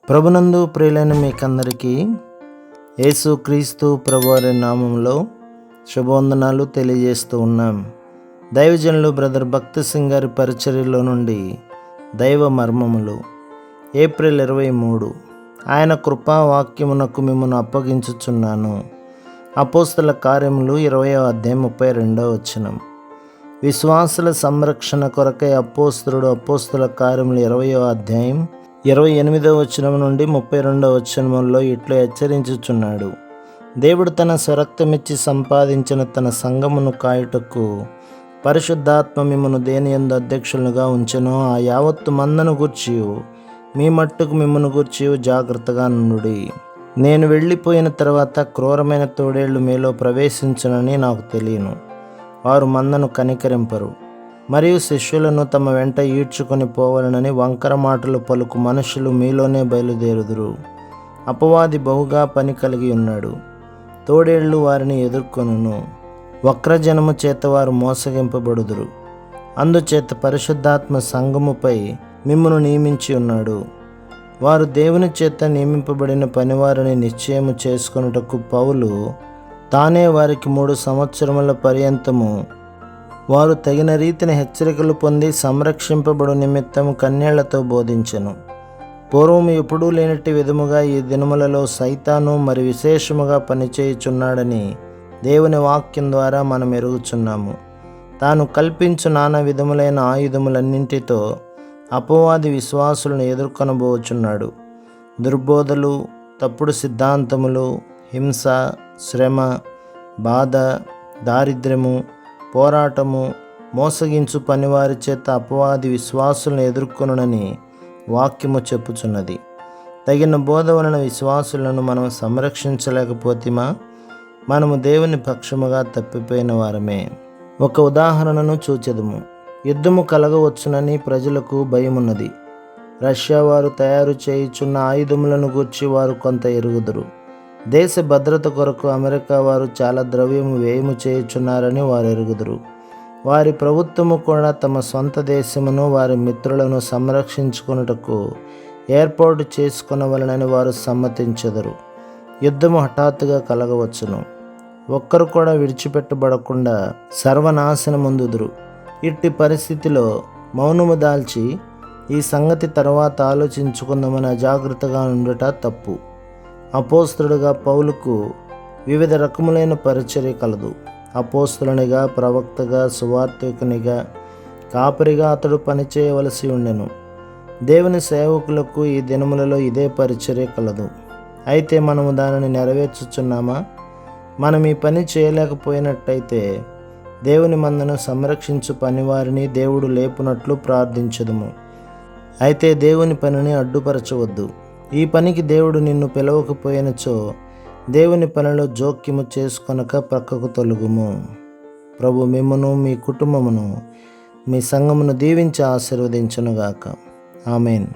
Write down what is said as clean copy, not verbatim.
ప్రభునందు ప్రియులైన మీకందరికీ యేసుక్రీస్తు ప్రభువారి నామంలో శుభవందనాలు తెలియజేస్తూ ఉన్నాం. దైవజనులు బ్రదర్ భక్తి సింగ్ గారి పరిచర్యలో నుండి దైవ మర్మములు ఏప్రిల్ 23. ఆయన కృపా వాక్యమునకు మిమ్మల్ని అప్పగించుచున్నాను. అపోస్తల కార్యములు 20వ అధ్యాయం 32వ వచనం. విశ్వాసుల సంరక్షణ కొరకై అపోస్తల కార్యములు 20వ అధ్యాయం 28వ వచనం నుండి 32వ వచనములో ఇట్లా హెచ్చరించుచున్నాడు. దేవుడు తన స్వరక్తమిచ్చి సంపాదించిన తన సంఘమును కాయుటకు పరిశుద్ధాత్మ మిమ్మను దేనియందు అధ్యక్షులుగా ఉంచెనో ఆ యావత్తు మందను గూర్చియు మీ మట్టుకు మిమ్మను గూర్చియు జాగ్రత్తగా నుండుడి. నేను వెళ్ళిపోయిన తర్వాత క్రూరమైన తోడేళ్లు మీలో ప్రవేశించునని నాకు తెలియను. వారు మందను కనికరింపరు, మరియు శిష్యులను తమ వెంట ఈడ్చుకొని పోవాలనని వంకర మాటలు పలుకు మనుషులు మీలోనే బయలుదేరుదురు. అపవాది బహుగా పని కలిగి ఉన్నాడు. తోడేళ్లు వారిని ఎదుర్కొనును. వక్రజనము చేత వారు మోసగింపబడుదురు. అందుచేత పరిశుద్ధాత్మ సంఘముపై మిమ్మును నియమించి ఉన్నాడు. వారు దేవుని చేత నియమింపబడిన పనివారిని నిశ్చయము చేసుకొనుటకు పౌలు తానే వారికి 3 సంవత్సరముల పర్యంతము వారు తగిన రీతిని హెచ్చరికలు పొంది సంరక్షింపబడు నిమిత్తం కన్యళ్లతో బోధించెను. పూర్వం ఎప్పుడూ లేనట్టి విధముగా ఈ దినములలో సైతాను మరి విశేషముగా పనిచేయుచున్నాడని దేవుని వాక్యం ద్వారా మనం ఎరుగుచున్నాము. తాను కల్పించు నానా విధములైన ఆయుధములన్నింటితో అపవాది విశ్వాసులను ఎదుర్కొనబోచున్నాడు. దుర్బోధలు, తప్పుడు సిద్ధాంతములు, హింస, శ్రమ, బాధ, దారిద్ర్యము, పోరాటము, మోసగించు పనివారి చేత అపవాది విశ్వాసులను ఎదుర్కొనునని వాక్యము చెప్పుచున్నది. తగిన బోధ వలన విశ్వాసులను మనం సంరక్షించలేకపోతేమా మనము దేవుని పక్షముగా తప్పిపోయిన వారమే. ఒక ఉదాహరణను చూచెదము. యుద్ధము కలగవచ్చునని ప్రజలకు భయమున్నది. రష్యా వారు తయారు చేయుచున్న ఆయుధములను గూర్చి వారు కొంత ఎరుగుదురు. దేశ భద్రత కొరకు అమెరికా వారు చాలా ద్రవ్యము వ్యయము చేయుచున్నారని వారు ఎరుగుదురు. వారి ప్రభుత్వము కూడా తమ సొంత దేశమును వారి మిత్రులను సంరక్షించుకొనుటకు ఏర్పాటు చేసుకొనవలెనని వారు సమ్మతించెదరు. యుద్ధము హఠాత్తుగా కలగవచ్చును. ఒక్కరు కూడా విడిచిపెట్టబడకుండా సర్వనాశనముందుదురు. ఇట్టి పరిస్థితిలో మౌనము దాల్చి ఈ సంగతి తర్వాత ఆలోచించుకుందామని అజాగ్రత్తగా ఉండుట తప్పు. అపోస్తలుడిగా పౌలుకు వివిధ రకములైన పరిచర్య కలదు. అపోస్తలునిగా, ప్రవక్తగా, సువార్తికునిగా, కాపరిగా అతడు పనిచేయవలసి ఉండెను. దేవుని సేవకులకు ఈ దినములలో ఇదే పరిచర్య కలదు. అయితే మనము దానిని నెరవేర్చుచున్నామా? మనం ఈ పని చేయలేకపోయినట్టయితే దేవుని మందను సంరక్షించు పనివారిని దేవుడు లేపునట్లు ప్రార్థించదుము. అయితే దేవుని పనిని అడ్డుపరచవద్దు. ఈ పనికి దేవుడు నిన్ను పిలవకపోయినచో దేవుని పనిలో జోక్యము చేసుకొనక ప్రక్కకు తొలగుము. ప్రభు మిమ్మును, మీ కుటుంబమును, మీ సంఘమును దీవించి ఆశీర్వదించునుగాక. ఆమేన్.